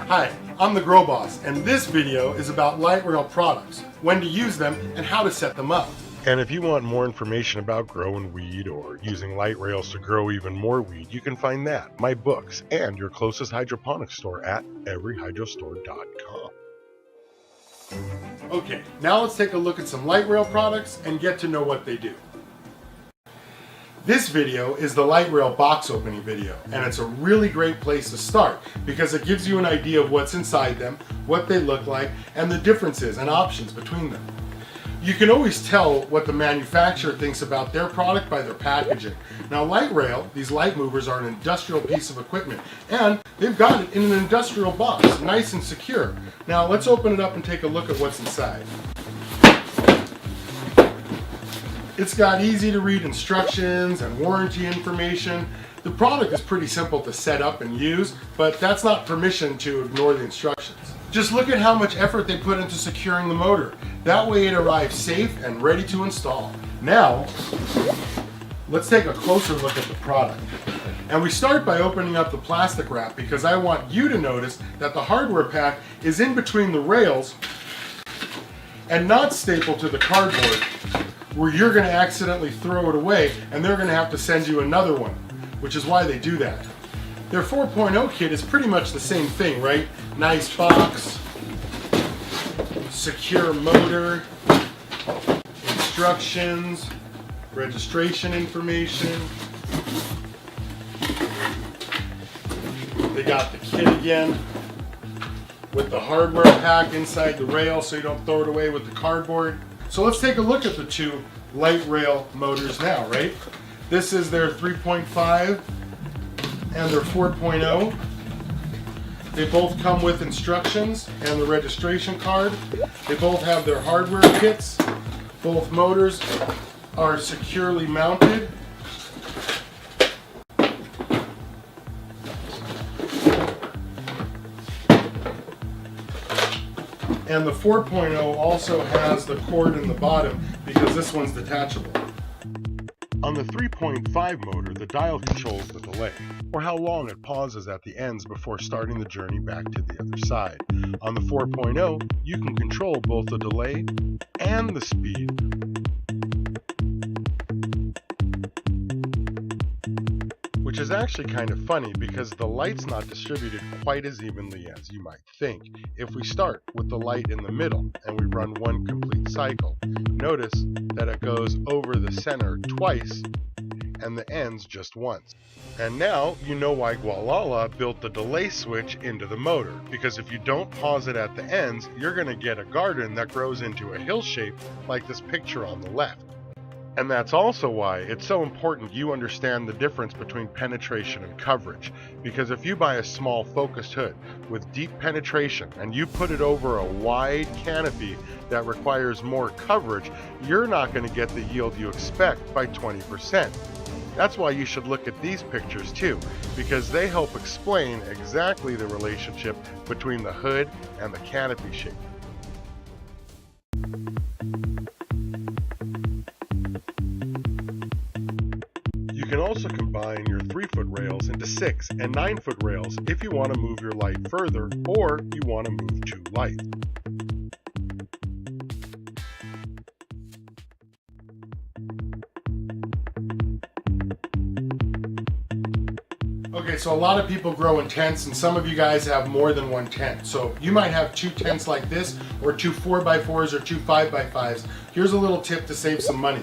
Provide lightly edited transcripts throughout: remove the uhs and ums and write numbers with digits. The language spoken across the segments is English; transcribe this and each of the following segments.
Hi, I'm the Grow Boss, and this video is about light rail products, when to use them, and how to set them up. And if you want more information about growing weed or using light rails to grow even more weed, you can find that, my books, and your closest hydroponics store at everyhydrostore.com. Okay, now let's take a look at some light rail products and get to know what they do. This video is the light rail box opening video, and it's a really great place to start because it gives you an idea of what's inside them, what they look like, and the differences and options between them. You can always tell what the manufacturer thinks about their product by their packaging. Now, light rail, these light movers, are an industrial piece of equipment, and they've got it in an industrial box, nice and secure. Now let's open it up and take a look at what's inside. It's got easy to read instructions and warranty information. The product is pretty simple to set up and use, but that's not permission to ignore the instructions. Just look at how much effort they put into securing the motor. That way it arrives safe and ready to install. Now, let's take a closer look at the product. And we start by opening up the plastic wrap because I want you to notice that the hardware pack is in between the rails and not stapled to the cardboard, where you're going to accidentally throw it away and they're going to have to send you another one, which is why they do that. Their 4.0 kit is pretty much the same thing, right? Nice box, secure motor, instructions, registration information. They got the kit again with the hardware pack inside the rail so you don't throw it away with the cardboard. So let's take a look at the two light rail motors now, right? This is their 3.5 and their 4.0. They both come with instructions and the registration card. They both have their hardware kits. Both motors are securely mounted. And the 4.0 also has the cord in the bottom because this one's detachable. On the 3.5 motor, the dial controls the delay, or how long it pauses at the ends before starting the journey back to the other side. On the 4.0, you can control both the delay and the speed. Which is actually kind of funny because the light's not distributed quite as evenly as you might think. If we start with the light in the middle and we run one complete cycle, notice that it goes over the center twice and the ends just once. And now you know why Gualala built the delay switch into the motor, because if you don't pause it at the ends, you're going to get a garden that grows into a hill shape like this picture on the left. And that's also why it's so important you understand the difference between penetration and coverage, because if you buy a small focused hood with deep penetration and you put it over a wide canopy that requires more coverage, you're not going to get the yield you expect by 20%. That's why you should look at these pictures too, because they help explain exactly the relationship between the hood and the canopy shape. You can also combine your 3-foot rails into 6 and 9-foot rails if you want to move your light further or you want to move too light. Okay, so a lot of people grow in tents, and some of you guys have more than one tent. So you might have two tents like this, or two 4x4s, or two 5x5s. Here's a little tip to save some money.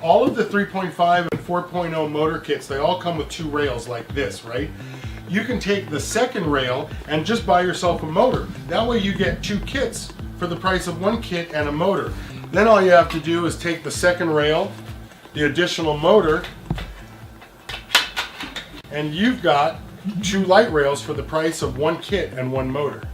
All of the 3.5 and 4.0 motor kits, they all come with two rails like this, right? You can take the second rail and just buy yourself a motor. That way you get two kits for the price of one kit and a motor. Then all you have to do is take the second rail, the additional motor, and you've got two light rails for the price of one kit and one motor.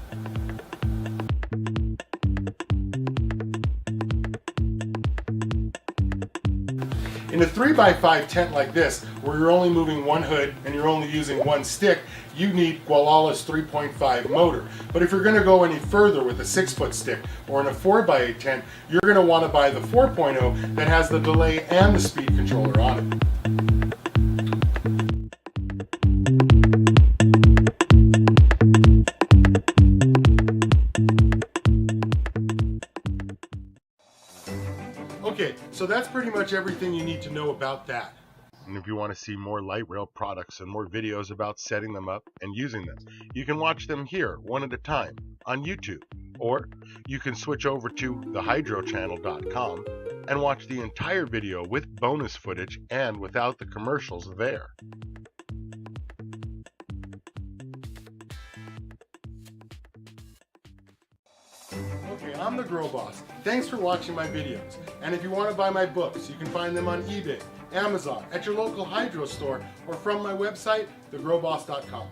In a 3x5 tent like this, where you're only moving one hood and you're only using one stick, you need Gualala's 3.5 motor. But if you're going to go any further with a 6-foot stick or in a 4x8 tent, you're going to want to buy the 4.0 that has the delay and the speed controller on it. Okay, so that's pretty much everything you need to know about that. And if you want to see more light rail products and more videos about setting them up and using them, you can watch them here one at a time on YouTube. Or you can switch over to thehydrochannel.com and watch the entire video with bonus footage and without the commercials there. Okay, I'm the Grow Boss. Thanks for watching my videos. And if you want to buy my books, you can find them on eBay, Amazon, at your local hydro store, or from my website, thegrowboss.com.